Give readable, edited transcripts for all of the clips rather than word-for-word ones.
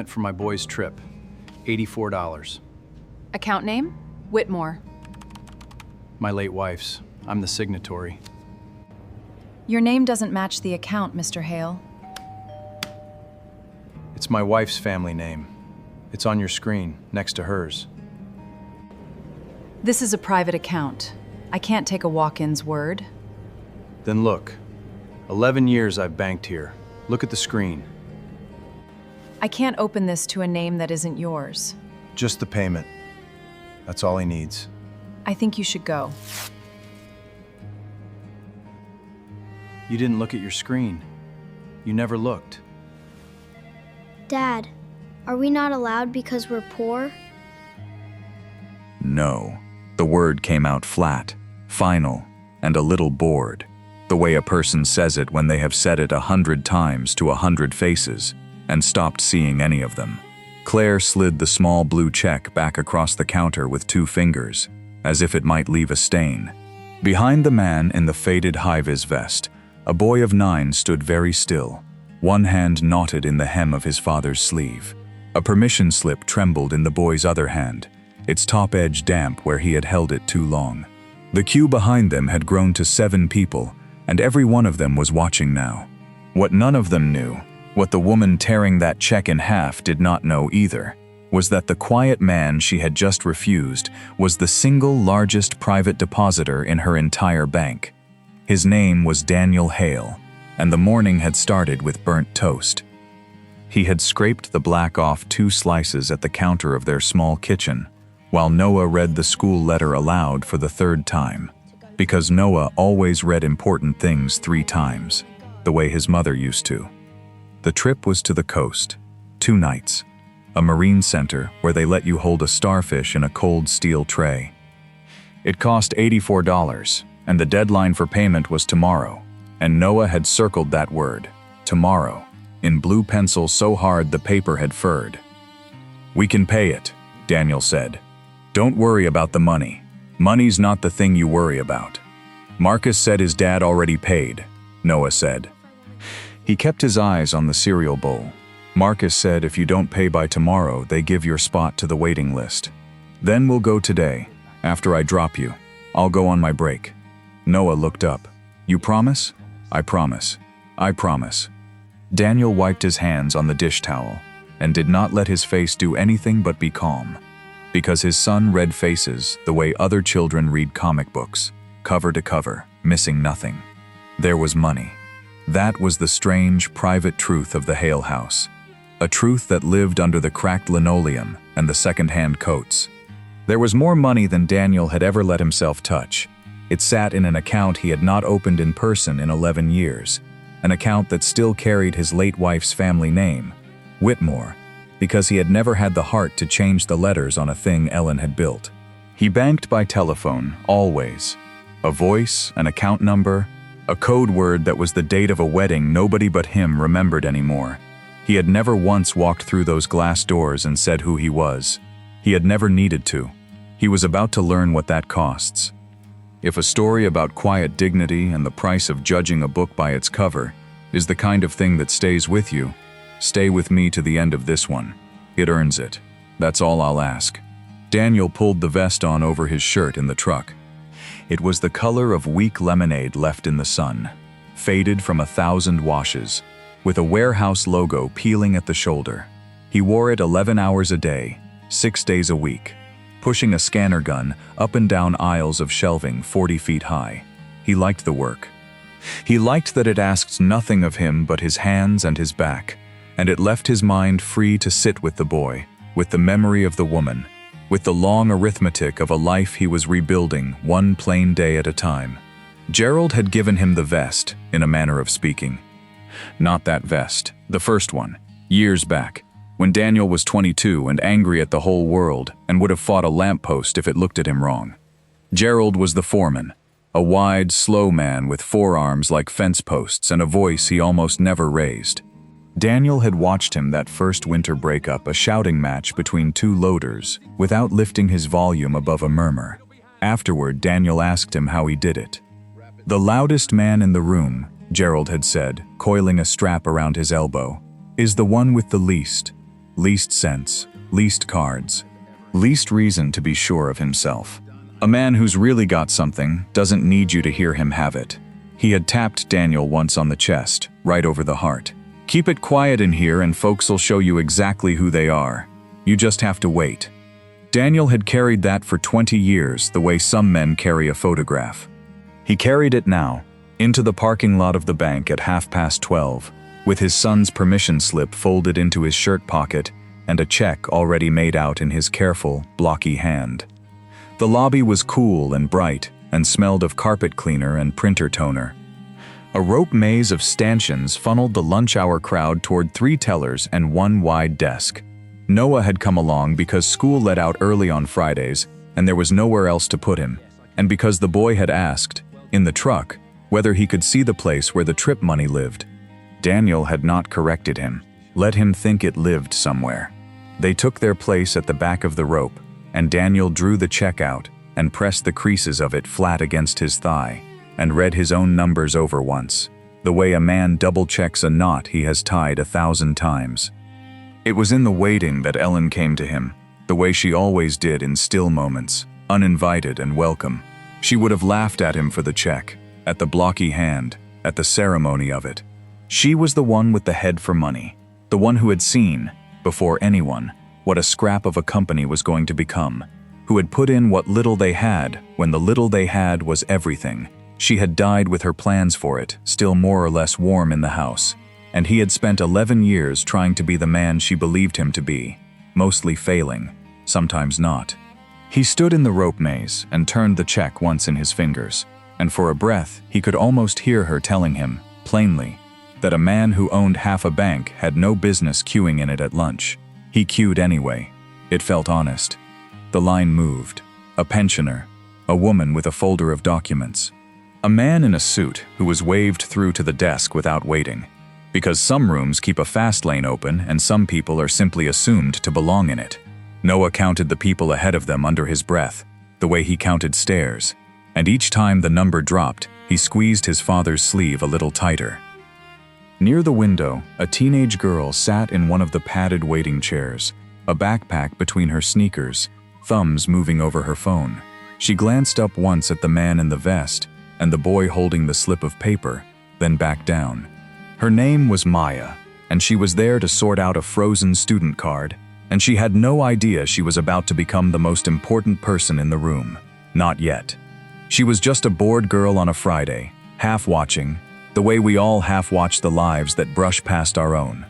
payment for my boy's trip. $84. Account name? Whitmore. My late wife's. I'm the signatory. Your name doesn't match the account, Mr. Hale. It's my wife's family name. It's on your screen, next to hers. This is a private account. I can't take a walk-in's word. Then look. 11 years I've banked here. Look at the screen. I can't open this to a name that isn't yours. Just the payment. That's all he needs. I think you should go. You didn't look at your screen. You never looked. Dad, are we not allowed because we're poor? No. The word came out flat, final, and a little bored, the way a person says it when they have said it 100 times to 100 faces and stopped seeing any of them. Claire slid the small blue check back across the counter with 2 fingers, as if it might leave a stain. Behind the man in the faded high-vis vest, a boy of 9 stood very still, one hand knotted in the hem of his father's sleeve. A permission slip trembled in the boy's other hand, its top edge damp where he had held it too long. The queue behind them had grown to 7 people, and every one of them was watching now. What none of them knew, what the woman tearing that check in half did not know either, was that the quiet man she had just refused was the single largest private depositor in her entire bank. His name was Daniel Hale, and the morning had started with burnt toast. He had scraped the black off 2 slices at the counter of their small kitchen, while Noah read the school letter aloud for the 3rd time, because Noah always read important things 3 times, the way his mother used to. The trip was to the coast, 2 nights, a marine center where they let you hold a starfish in a cold steel tray. It cost $84, and the deadline for payment was tomorrow, and Noah had circled that word, tomorrow, in blue pencil so hard the paper had furred. "We can pay it," Daniel said. "Don't worry about the money. Money's not the thing you worry about." Marcus said his dad already paid, Noah said. He kept his eyes on the cereal bowl. Marcus said if you don't pay by tomorrow, they give your spot to the waiting list. "Then we'll go today. After I drop you, I'll go on my break." Noah looked up. "You promise?" "I promise. I promise." Daniel wiped his hands on the dish towel and did not let his face do anything but be calm, because his son read faces the way other children read comic books, cover to cover, missing nothing. There was money. That was the strange, private truth of the Hale house, a truth that lived under the cracked linoleum and the second-hand coats. There was more money than Daniel had ever let himself touch. It sat in an account he had not opened in person in 11 years, an account that still carried his late wife's family name, Whitmore, because he had never had the heart to change the letters on a thing Ellen had built. He banked by telephone, always. A voice, an account number, a code word that was the date of a wedding nobody but him remembered anymore. He had never once walked through those glass doors and said who he was. He had never needed to. He was about to learn what that costs. If a story about quiet dignity and the price of judging a book by its cover is the kind of thing that stays with you, stay with me to the end of this one. It earns it. That's all I'll ask. Daniel pulled the vest on over his shirt in the truck. It was the color of weak lemonade left in the sun, faded from 1,000 washes, with a warehouse logo peeling at the shoulder. He wore it 11 hours a day, 6 days a week, pushing a scanner gun up and down aisles of shelving 40 feet high. He liked the work. He liked that it asked nothing of him but his hands and his back, and it left his mind free to sit with the boy, with the memory of the woman, with the long arithmetic of a life he was rebuilding one plain day at a time. Gerald had given him the vest, in a manner of speaking. Not that vest, the first one, years back, when Daniel was 22 and angry at the whole world and would have fought a lamppost if it looked at him wrong. Gerald was the foreman, a wide, slow man with forearms like fence posts and a voice he almost never raised. Daniel had watched him that first winter break up a shouting match between 2 loaders without lifting his volume above a murmur. Afterward, Daniel asked him how he did it. "The loudest man in the room," Gerald had said, coiling a strap around his elbow, "is the one with the least. least sense, least cards, least reason to be sure of himself. A man who's really got something doesn't need you to hear him have it. He had tapped Daniel once on the chest, right over the heart. Keep it quiet in here and folks'll show you exactly who they are. You just have to wait. Daniel had carried that for 20 years the way some men carry a photograph. He carried it now, into the parking lot of the bank at 12:30, with his son's permission slip folded into his shirt pocket and a check already made out in his careful, blocky hand. The lobby was cool and bright and smelled of carpet cleaner and printer toner. A rope maze of stanchions funneled the lunch hour crowd toward 3 tellers and 1 wide desk. Noah had come along because school let out early on Fridays and there was nowhere else to put him, and because the boy had asked, in the truck, whether he could see the place where the trip money lived. Daniel had not corrected him, let him think it lived somewhere. They took their place at the back of the rope, and Daniel drew the check out and pressed the creases of it flat against his thigh, and read his own numbers over once, the way a man double-checks a knot he has tied 1,000 times. It was in the waiting that Ellen came to him, the way she always did in still moments, uninvited and welcome. She would have laughed at him for the check, at the blocky hand, at the ceremony of it. She was the one with the head for money, the one who had seen, before anyone, what a scrap of a company was going to become, who had put in what little they had when the little they had was everything. She had died with her plans for it, still more or less warm in the house, and he had spent 11 years trying to be the man she believed him to be, mostly failing, sometimes not. He stood in the rope maze and turned the check once in his fingers, and for a breath he could almost hear her telling him, plainly, that a man who owned half a bank had no business queuing in it at lunch. He queued anyway. It felt honest. The line moved. A pensioner, a woman with a folder of documents, a man in a suit who was waved through to the desk without waiting, because some rooms keep a fast lane open and some people are simply assumed to belong in it. Noah counted the people ahead of them under his breath, the way he counted stairs, and each time the number dropped, he squeezed his father's sleeve a little tighter. Near the window, a teenage girl sat in one of the padded waiting chairs, a backpack between her sneakers, thumbs moving over her phone. She glanced up once at the man in the vest and the boy holding the slip of paper, then back down. Her name was Maya, and she was there to sort out a frozen student card, and she had no idea she was about to become the most important person in the room. Not yet. She was just a bored girl on a Friday, half watching, the way we all half watch the lives that brush past our own.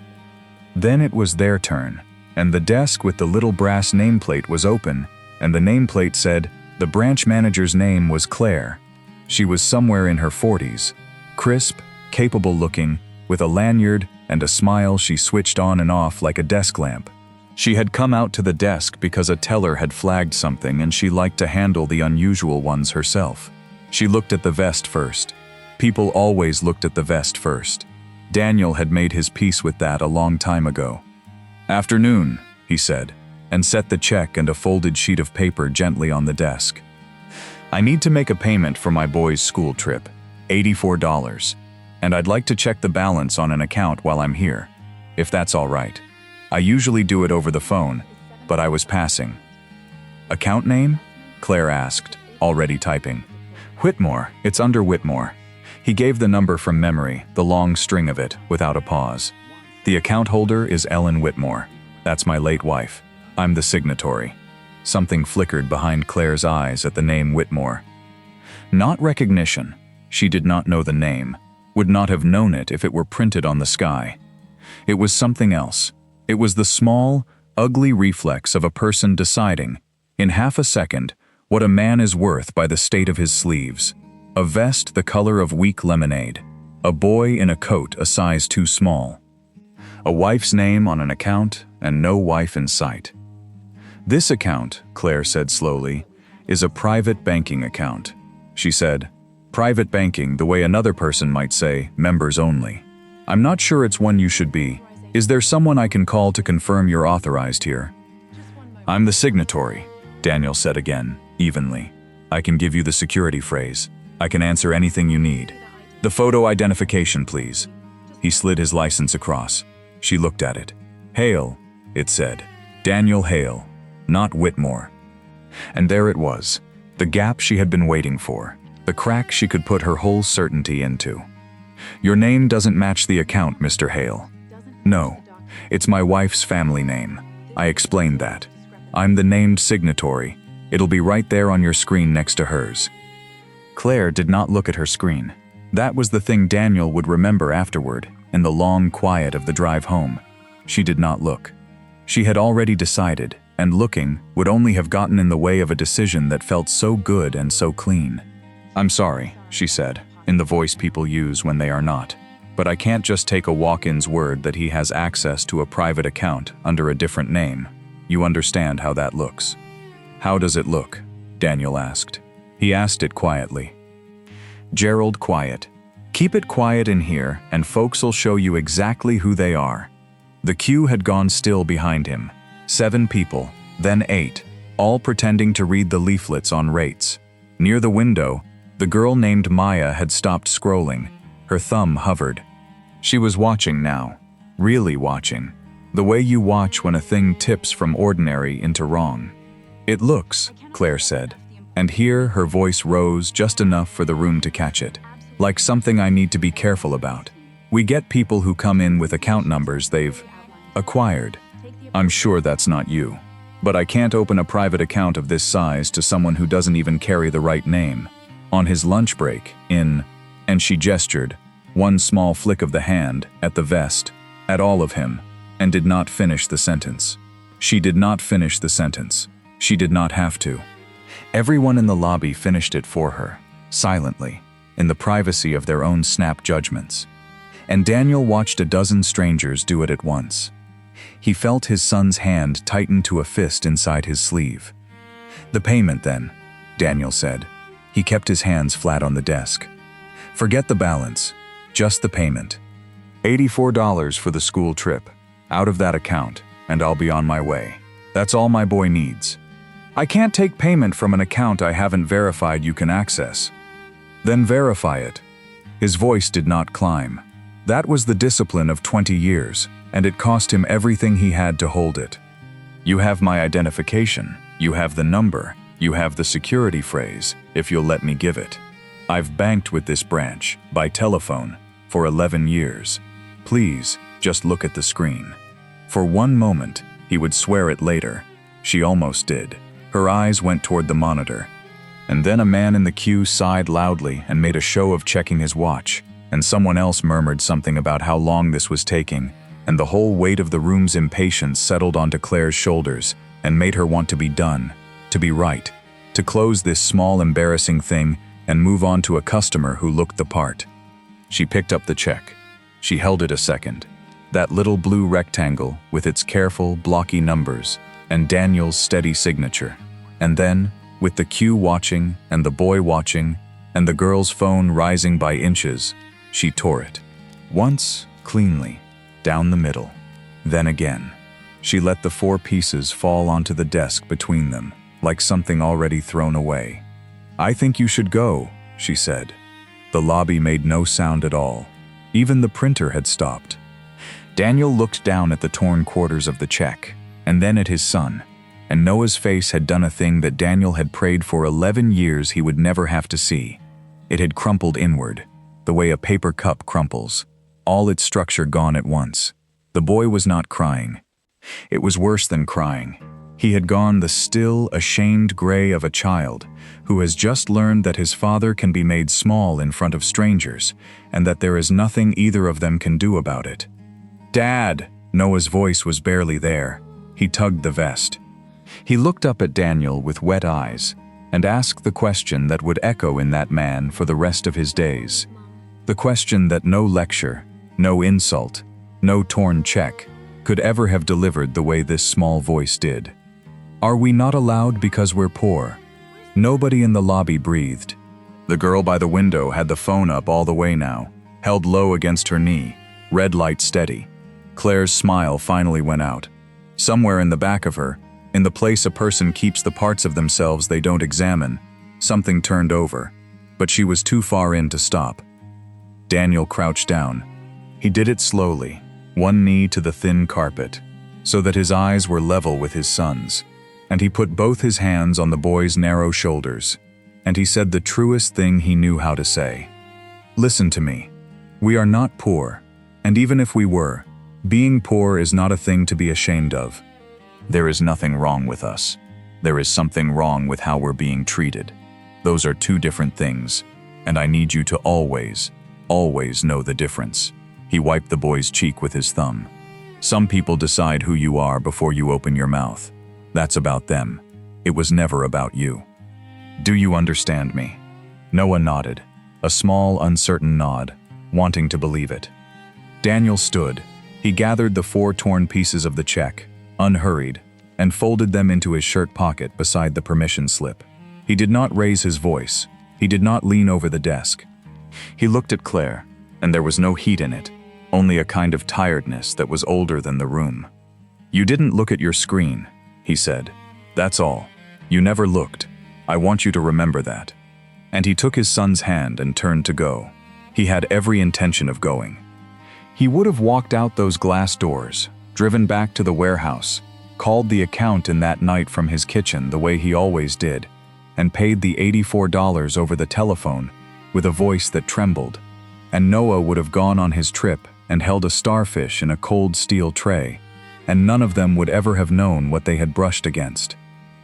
Then it was their turn, and the desk with the little brass nameplate was open, and the nameplate said the branch manager's name was Claire. She was somewhere in her 40s, crisp, capable-looking, with a lanyard and a smile she switched on and off like a desk lamp. She had come out to the desk because a teller had flagged something and she liked to handle the unusual ones herself. She looked at the vest first. People always looked at the vest first. Daniel had made his peace with that a long time ago. "Afternoon," he said, and set the check and a folded sheet of paper gently on the desk. "I need to make a payment for my boy's school trip, $84, and I'd like to check the balance on an account while I'm here, if that's all right. I usually do it over the phone, but I was passing." "Account name?" Claire asked, already typing. "Whitmore, it's under Whitmore." He gave the number from memory, the long string of it, without a pause. "The account holder is Ellen Whitmore. That's my late wife. I'm the signatory." Something flickered behind Claire's eyes at the name Whitmore. Not recognition. She did not know the name, would not have known it if it were printed on the sky. It was something else. It was the small, ugly reflex of a person deciding, in half a second, what a man is worth by the state of his sleeves. A vest the color of weak lemonade. A boy in a coat a size too small. A wife's name on an account and no wife in sight. "This account," Claire said slowly, "is a private banking account." She said, "Private banking the way another person might say, members only. I'm not sure it's one you should be. Is there someone I can call to confirm you're authorized here?" "I'm the signatory," Daniel said again, evenly. "I can give you the security phrase. I can answer anything you need. The photo identification, please." He slid his license across. She looked at it. "Hale, it said. Daniel Hale, not Whitmore. And there it was, the gap she had been waiting for, the crack she could put her whole certainty into. Your name doesn't match the account, Mr. Hale. No, it's my wife's family name. I explained that. I'm the named signatory. It'll be right there on your screen next to hers. Claire did not look at her screen. That was the thing Daniel would remember afterward, in the long quiet of the drive home. She did not look. She had already decided, and looking would only have gotten in the way of a decision that felt so good and so clean. I'm sorry, she said, in the voice people use when they are not. But I can't just take a walk-in's word that he has access to a private account under a different name. You understand how that looks. How does it look? Daniel asked. He asked it quietly. Gerald, quiet. Keep it quiet in here, and folks'll show you exactly who they are. The queue had gone still behind him. 7 people, then 8, all pretending to read the leaflets on rates. Near the window, the girl named Maya had stopped scrolling. Her thumb hovered. She was watching now. Really watching. The way you watch when a thing tips from ordinary into wrong. It looks, Claire said. And here her voice rose just enough for the room to catch it. Like something I need to be careful about. We get people who come in with account numbers they've acquired. I'm sure that's not you. But I can't open a private account of this size to someone who doesn't even carry the right name. On his lunch break, and she gestured, one small flick of the hand, at the vest, at all of him, and did not finish the sentence. She did not finish the sentence. She did not have to. Everyone in the lobby finished it for her, silently, in the privacy of their own snap judgments. And Daniel watched a dozen strangers do it at once. He felt his son's hand tighten to a fist inside his sleeve. The payment, then, Daniel said. He kept his hands flat on the desk. Forget the balance, just the payment. $84 for the school trip, out of that account, and I'll be on my way. That's all my boy needs. I can't take payment from an account I haven't verified you can access. Then verify it. His voice did not climb. That was the discipline of 20 years, and it cost him everything he had to hold it. You have my identification, you have the number, you have the security phrase, if you'll let me give it. I've banked with this branch, by telephone, for 11 years. Please, just look at the screen. For one moment, he would swear it later. She almost did. Her eyes went toward the monitor. And then a man in the queue sighed loudly and made a show of checking his watch, and someone else murmured something about how long this was taking, and the whole weight of the room's impatience settled onto Claire's shoulders and made her want to be done, to be right, to close this small embarrassing thing and move on to a customer who looked the part. She picked up the check. She held it a second. That little blue rectangle with its careful, blocky numbers and Daniel's steady signature. And then, with the queue watching and the boy watching and the girl's phone rising by inches, she tore it. Once, cleanly, down the middle. Then again. She let the 4 pieces fall onto the desk between them, like something already thrown away. I think you should go, she said. The lobby made no sound at all. Even the printer had stopped. Daniel looked down at the torn quarters of the check, and then at his son, and Noah's face had done a thing that Daniel had prayed for 11 years he would never have to see. It had crumpled inward, the way a paper cup crumples, all its structure gone at once. The boy was not crying. It was worse than crying. He had gone the still, ashamed gray of a child who has just learned that his father can be made small in front of strangers and that there is nothing either of them can do about it. Dad! Noah's voice was barely there. He tugged the vest. He looked up at Daniel with wet eyes and asked the question that would echo in that man for the rest of his days. The question that no lecture, no insult, no torn check could ever have delivered the way this small voice did. Are we not allowed because we're poor? Nobody in the lobby breathed. The girl by the window had the phone up all the way now, held low against her knee, red light steady. Claire's smile finally went out. Somewhere in the back of her, in the place a person keeps the parts of themselves they don't examine, something turned over, but she was too far in to stop. Daniel crouched down. He did it slowly, one knee to the thin carpet. so that his eyes were level with his son's, and he put both his hands on the boy's narrow shoulders, and he said the truest thing he knew how to say. Listen to me. We are not poor, and even if we were, being poor is not a thing to be ashamed of. There is nothing wrong with us. There is something wrong with how we're being treated. Those are two different things, and I need you to always, always know the difference. He wiped the boy's cheek with his thumb. Some people decide who you are before you open your mouth. That's about them. It was never about you. Do you understand me? Noah nodded, a small, uncertain nod, wanting to believe it. Daniel stood. He gathered the 4 torn pieces of the check, unhurried, and folded them into his shirt pocket beside the permission slip. He did not raise his voice. He did not lean over the desk. He looked at Claire, and there was no heat in it, only a kind of tiredness that was older than the room. You didn't look at your screen, he said. That's all. You never looked. I want you to remember that. And he took his son's hand and turned to go. He had every intention of going. He would have walked out those glass doors, driven back to the warehouse, called the accountant that night from his kitchen the way he always did, and paid the $84 over the telephone with a voice that trembled. And Noah would have gone on his trip and held a starfish in a cold steel tray, and none of them would ever have known what they had brushed against.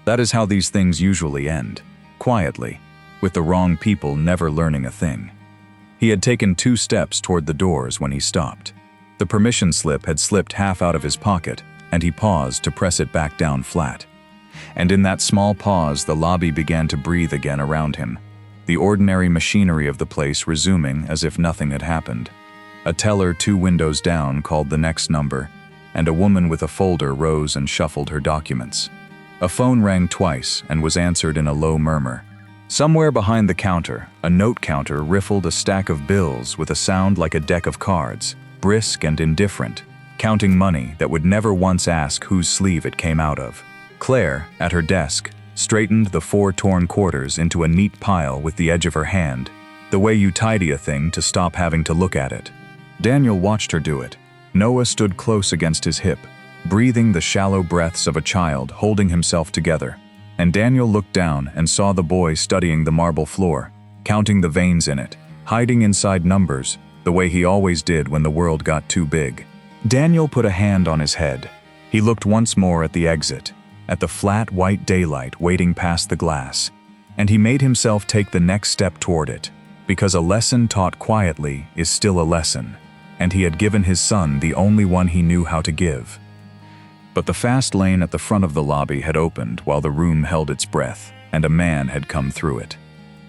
That is how these things usually end, quietly, with the wrong people never learning a thing. He had taken 2 steps toward the doors when he stopped. The permission slip had slipped half out of his pocket, and he paused to press it back down flat. And in that small pause, the lobby began to breathe again around him, the ordinary machinery of the place resuming as if nothing had happened. A teller 2 windows down called the next number, and a woman with a folder rose and shuffled her documents. A phone rang twice and was answered in a low murmur. Somewhere behind the counter, a note counter riffled a stack of bills with a sound like a deck of cards, brisk and indifferent, counting money that would never once ask whose sleeve it came out of. Claire, at her desk, straightened the 4 torn quarters into a neat pile with the edge of her hand, the way you tidy a thing to stop having to look at it. Daniel watched her do it. Noah stood close against his hip, breathing the shallow breaths of a child holding himself together, and Daniel looked down and saw the boy studying the marble floor, counting the veins in it, hiding inside numbers, the way he always did when the world got too big. Daniel put a hand on his head. He looked once more at the exit, at the flat white daylight waiting past the glass, and he made himself take the next step toward it, because a lesson taught quietly is still a lesson, and he had given his son the only one he knew how to give. But the fast lane at the front of the lobby had opened while the room held its breath, and a man had come through it.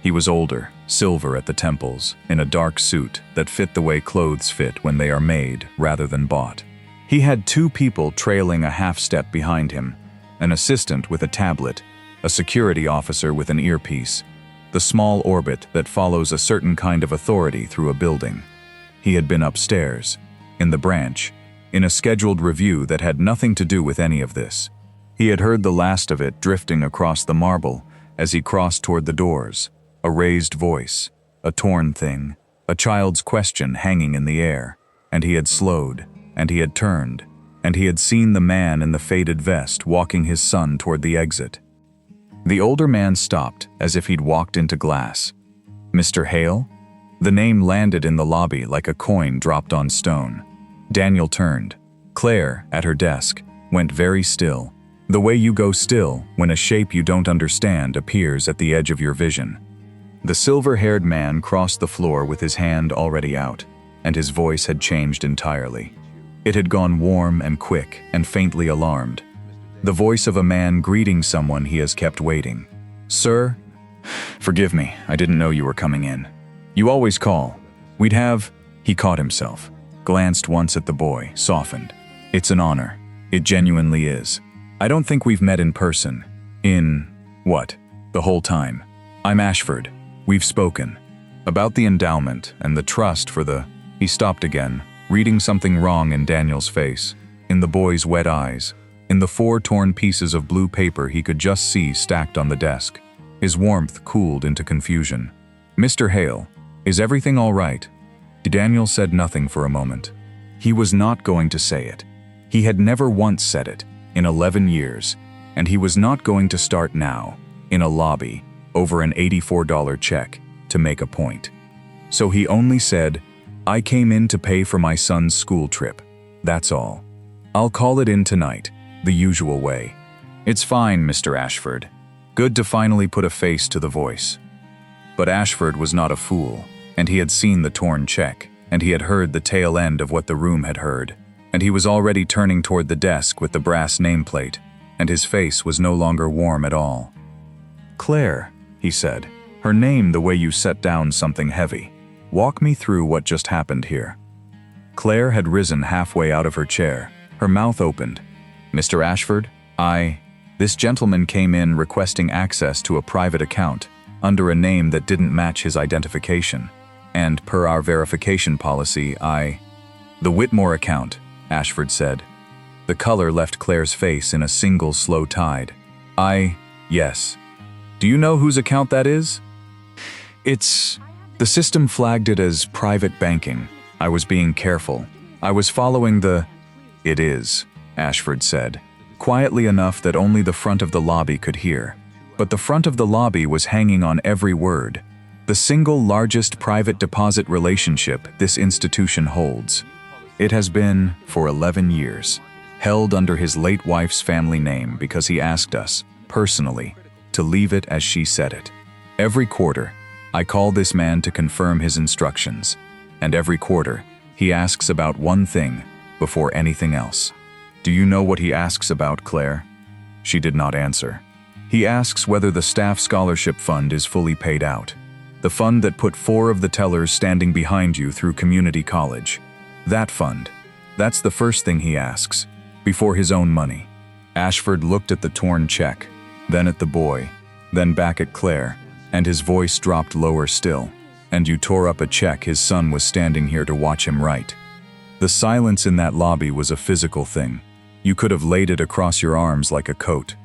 He was older, silver at the temples, in a dark suit that fit the way clothes fit when they are made rather than bought. He had 2 people trailing a half step behind him, an assistant with a tablet, a security officer with an earpiece, the small orbit that follows a certain kind of authority through a building. He had been upstairs, in the branch, in a scheduled review that had nothing to do with any of this. He had heard the last of it drifting across the marble as he crossed toward the doors, a raised voice, a torn thing, a child's question hanging in the air, and he had slowed, and he had turned, and he had seen the man in the faded vest walking his son toward the exit. The older man stopped as if he'd walked into glass. Mr. Hale? The name landed in the lobby like a coin dropped on stone. Daniel turned. Claire, at her desk, went very still, the way you go still when a shape you don't understand appears at the edge of your vision. The silver-haired man crossed the floor with his hand already out, and his voice had changed entirely. It had gone warm and quick and faintly alarmed. The voice of a man greeting someone he has kept waiting. "Sir, forgive me, I didn't know you were coming in. You always call. We'd have..." He caught himself, glanced once at the boy, softened. "It's an honor. It genuinely is. I don't think we've met in person. What? The whole time. I'm Ashford. We've spoken. About the endowment and the trust for the..." He stopped again, reading something wrong in Daniel's face, in the boy's wet eyes, in the 4 torn pieces of blue paper he could just see stacked on the desk. His warmth cooled into confusion. "Mr. Hale, is everything all right?" Daniel said nothing for a moment. He was not going to say it. He had never once said it in 11 years, and he was not going to start now, in a lobby, over an $84 check, to make a point. So he only said, "I came in to pay for my son's school trip. That's all. I'll call it in tonight, the usual way." "It's fine, Mr. Ashford." Good to finally put a face to the voice. But Ashford was not a fool, and he had seen the torn check, and he had heard the tail end of what the room had heard, and he was already turning toward the desk with the brass nameplate, and his face was no longer warm at all. "Claire," he said, "her name the way you set down something heavy. Walk me through what just happened here." Claire had risen halfway out of her chair, her mouth opened. "Mr. Ashford, this gentleman came in requesting access to a private account under a name that didn't match his identification, and per our verification policy, The Whitmore account," Ashford said. The color left Claire's face in a single slow tide. Yes. Do you know whose account that is?" The system flagged it as private banking. I was being careful. I was following the—" "It is," Ashford said, quietly enough that only the front of the lobby could hear. But the front of the lobby was hanging on every word. "The single largest private deposit relationship this institution holds. It has been, for 11 years, held under his late wife's family name because he asked us, personally, to leave it as she said it. Every quarter, I call this man to confirm his instructions, and every quarter, he asks about one thing before anything else. Do you know what he asks about, Claire?" She did not answer. "He asks whether the staff scholarship fund is fully paid out. The fund that put 4 of the tellers standing behind you through community college. That fund. That's the first thing he asks, before his own money." Ashford looked at the torn check, then at the boy, then back at Claire, and his voice dropped lower still. "And you tore up a check his son was standing here to watch him write." The silence in that lobby was a physical thing. You could have laid it across your arms like a coat.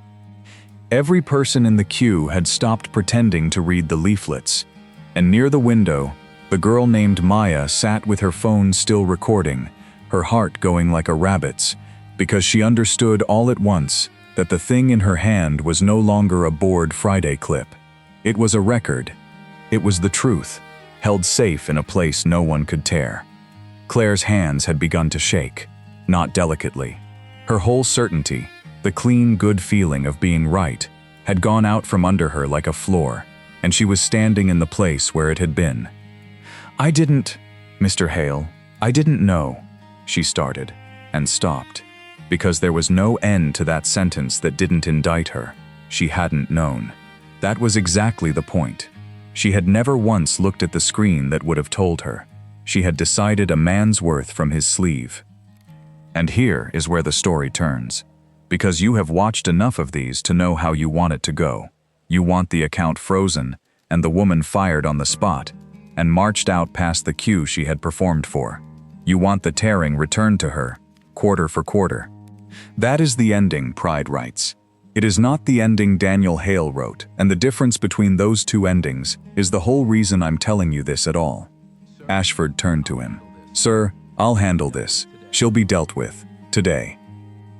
Every person in the queue had stopped pretending to read the leaflets, and near the window, the girl named Maya sat with her phone still recording, her heart going like a rabbit's, because she understood all at once that the thing in her hand was no longer a bored Friday clip. It was a record. It was the truth, held safe in a place no one could tear. Claire's hands had begun to shake, not delicately. Her whole certainty, the clean, good feeling of being right, had gone out from under her like a floor, and she was standing in the place where it had been. Mr. Hale, I didn't know," she started, and stopped, because there was no end to that sentence that didn't indict her. She hadn't known. That was exactly the point. She had never once looked at the screen that would have told her. She had decided a man's worth from his sleeve. And here is where the story turns. Because you have watched enough of these to know how you want it to go. You want the account frozen, and the woman fired on the spot, and marched out past the queue she had performed for. You want the tearing returned to her, quarter for quarter. That is the ending, Pride writes. It is not the ending Daniel Hale wrote, and the difference between those two endings is the whole reason I'm telling you this at all. Ashford turned to him. "Sir, I'll handle this. She'll be dealt with, today."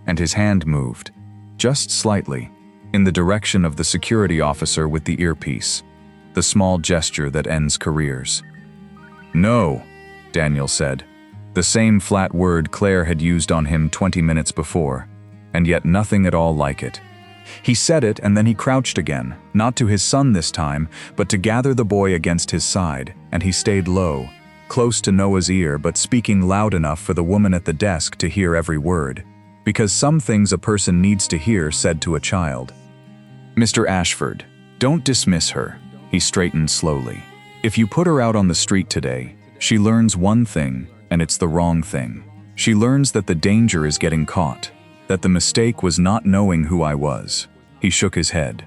And his hand moved, just slightly, in the direction of the security officer with the earpiece, the small gesture that ends careers. "No," Daniel said, the same flat word Claire had used on him 20 minutes before, and yet nothing at all like it. He said it, and then he crouched again, not to his son this time, but to gather the boy against his side, and he stayed low, close to Noah's ear, but speaking loud enough for the woman at the desk to hear every word, because some things a person needs to hear said to a child. "Mr. Ashford, don't dismiss her," he straightened slowly. "If you put her out on the street today, she learns one thing, and it's the wrong thing. She learns that the danger is getting caught, that the mistake was not knowing who I was." He shook his head.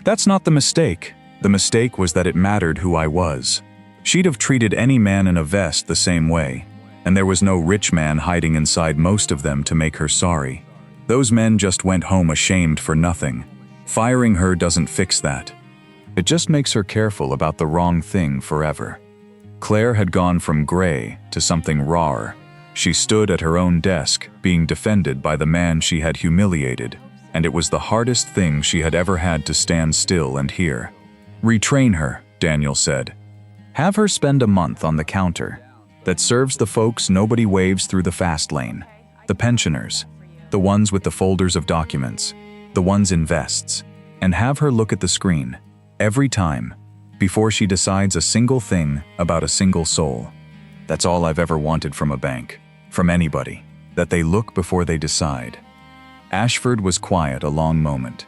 "That's not the mistake. The mistake was that it mattered who I was. She'd have treated any man in a vest the same way, and there was no rich man hiding inside most of them to make her sorry. Those men just went home ashamed for nothing. Firing her doesn't fix that. It just makes her careful about the wrong thing forever." Claire had gone from gray to something rawer, She stood at her own desk, being defended by the man she had humiliated, and it was the hardest thing she had ever had to stand still and hear. "Retrain her," Daniel said. "Have her spend a month on the counter. That serves the folks nobody waves through the fast lane. The pensioners, the ones with the folders of documents, the ones in vests, and have her look at the screen, every time, before she decides a single thing about a single soul. That's all I've ever wanted from a bank, from anybody, that they look before they decide." Ashford was quiet a long moment.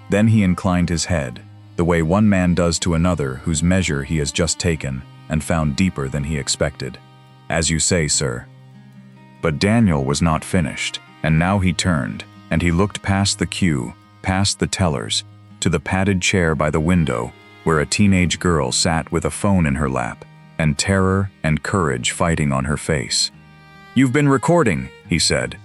Then he inclined his head, the way one man does to another whose measure he has just taken and found deeper than he expected. "As you say, sir." But Daniel was not finished, and now he turned, and he looked past the queue, past the tellers, to the padded chair by the window, where a teenage girl sat with a phone in her lap, and terror and courage fighting on her face. "You've been recording," he said.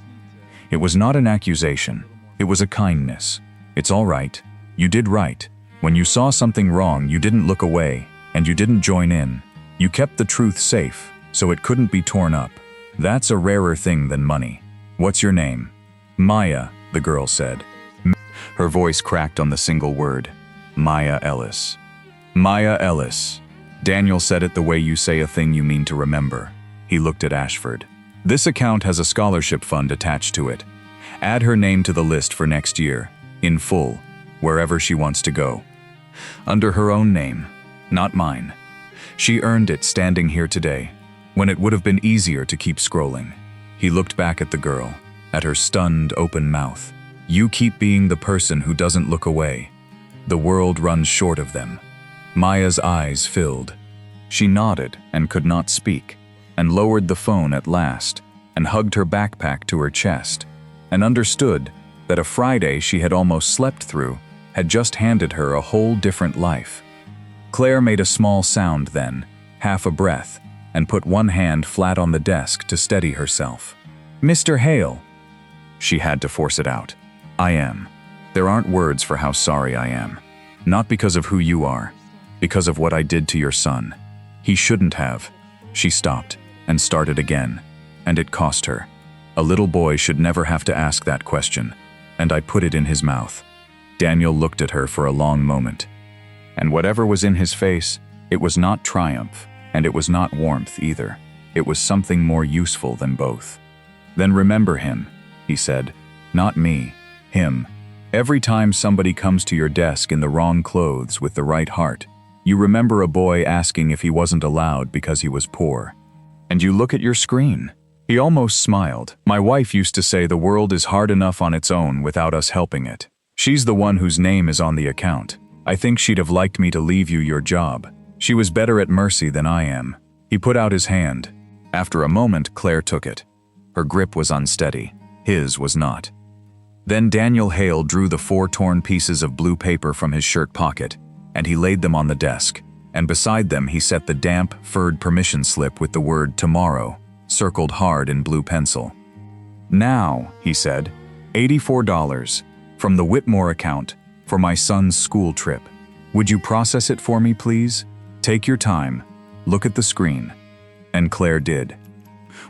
It was not an accusation. It was a kindness. "It's all right. You did right. When you saw something wrong, you didn't look away, and you didn't join in. You kept the truth safe, so it couldn't be torn up. That's a rarer thing than money. What's your name?" "Maya," the girl said. Her voice cracked on the single word. "Maya Ellis." "Maya Ellis." Daniel said it the way you say a thing you mean to remember. He looked at Ashford. "This account has a scholarship fund attached to it. Add her name to the list for next year, in full, wherever she wants to go. Under her own name, not mine. She earned it standing here today, when it would have been easier to keep scrolling." He looked back at the girl, at her stunned, open mouth. "You keep being the person who doesn't look away. The world runs short of them." Maya's eyes filled. She nodded and could not speak, and lowered the phone at last, and hugged her backpack to her chest, and understood that a Friday she had almost slept through had just handed her a whole different life. Claire made a small sound then, half a breath, and put one hand flat on the desk to steady herself. "Mr. Hale." She had to force it out. "I am. There aren't words for how sorry I am. Not because of who you are, because of what I did to your son. He shouldn't have." She stopped and started again, and it cost her. A little boy should never have to ask that question, and I put it in his mouth. Daniel looked at her for a long moment, and whatever was in his face, it was not triumph, and it was not warmth either. It was something more useful than both. "Then remember him," he said. "Not me, him. Every time somebody comes to your desk in the wrong clothes with the right heart, you remember a boy asking if he wasn't allowed because he was poor. And you look at your screen." He almost smiled. "My wife used to say the world is hard enough on its own without us helping it. She's the one whose name is on the account. I think she'd have liked me to leave you your job. She was better at mercy than I am." He put out his hand. After a moment, Claire took it. Her grip was unsteady. His was not. Then Daniel Hale drew the 4 torn pieces of blue paper from his shirt pocket, and he laid them on the desk, and beside them he set the damp, furred permission slip with the word "tomorrow" circled hard in blue pencil. "Now," he said, $84 from the Whitmore account for my son's school trip. Would you process it for me, please? Take your time. Look at the screen." And Claire did.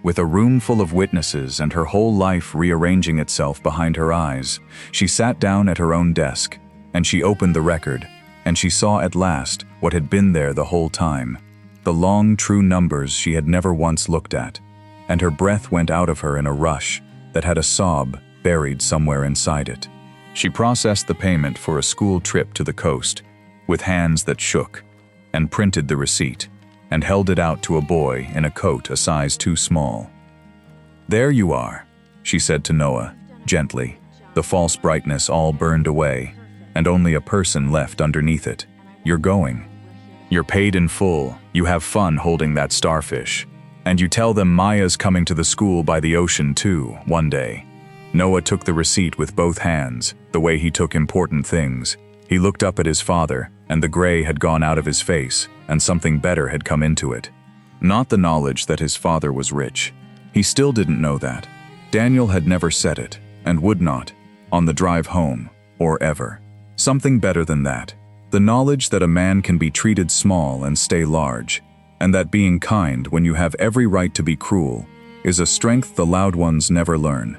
With a room full of witnesses and her whole life rearranging itself behind her eyes, she sat down at her own desk, and she opened the record, and she saw at last what had been there the whole time, the long, true numbers she had never once looked at, and her breath went out of her in a rush that had a sob buried somewhere inside it. She processed the payment for a school trip to the coast, with hands that shook, and printed the receipt, and held it out to a boy in a coat a size too small. "There you are," she said to Noah, gently, the false brightness all burned away, and only a person left underneath it. "You're going. You're paid in full, you have fun holding that starfish, and you tell them Maya's coming to the school by the ocean too, one day." Noah took the receipt with both hands, the way he took important things. He looked up at his father, and the gray had gone out of his face, and something better had come into it. Not the knowledge that his father was rich. He still didn't know that. Daniel had never said it, and would not, on the drive home, or ever. Something better than that. The knowledge that a man can be treated small and stay large, and that being kind when you have every right to be cruel is a strength the loud ones never learn.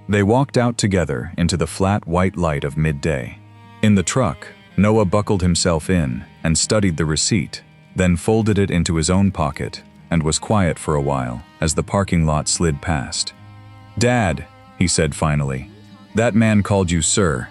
They walked out together into the flat white light of midday. In the truck, Noah buckled himself in and studied the receipt, then folded it into his own pocket and was quiet for a while as the parking lot slid past. "Dad," he said finally, "that man called you sir."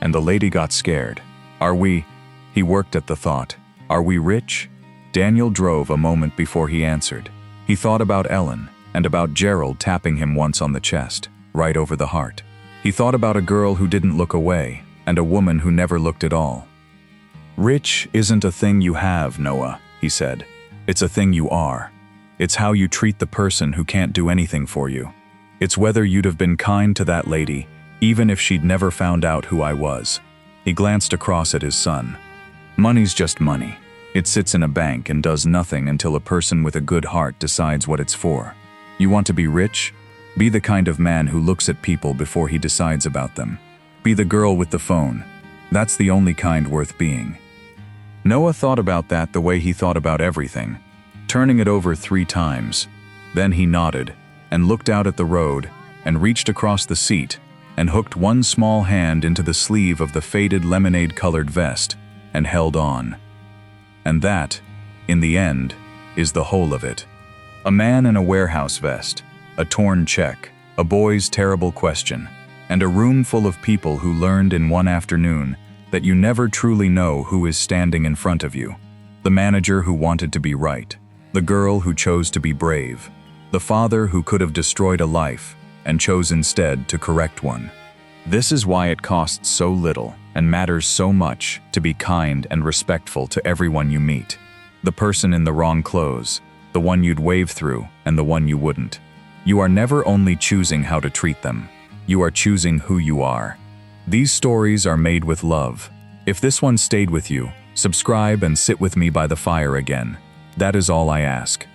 And the lady got scared. "Are we?" He worked at the thought. "Are we rich?" Daniel drove a moment before he answered. He thought about Ellen and about Gerald tapping him once on the chest, right over the heart. He thought about a girl who didn't look away and a woman who never looked at all. "Rich isn't a thing you have, Noah," he said. "It's a thing you are. It's how you treat the person who can't do anything for you. It's whether you'd have been kind to that lady, even if she'd never found out who I was." He glanced across at his son. "Money's just money. It sits in a bank and does nothing until a person with a good heart decides what it's for. You want to be rich? Be the kind of man who looks at people before he decides about them. Be the girl with the phone. That's the only kind worth being." Noah thought about that the way he thought about everything, turning it over 3 times. Then he nodded and looked out at the road and reached across the seat and hooked one small hand into the sleeve of the faded lemonade-colored vest and held on. And that, in the end, is the whole of it. A man in a warehouse vest, a torn check, a boy's terrible question, and a room full of people who learned in one afternoon that you never truly know who is standing in front of you. The manager who wanted to be right, the girl who chose to be brave, the father who could have destroyed a life and chose instead to correct one. This is why it costs so little and matters so much to be kind and respectful to everyone you meet. The person in the wrong clothes, the one you'd wave through and the one you wouldn't. You are never only choosing how to treat them. You are choosing who you are. These stories are made with love. If this one stayed with you, subscribe and sit with me by the fire again. That is all I ask.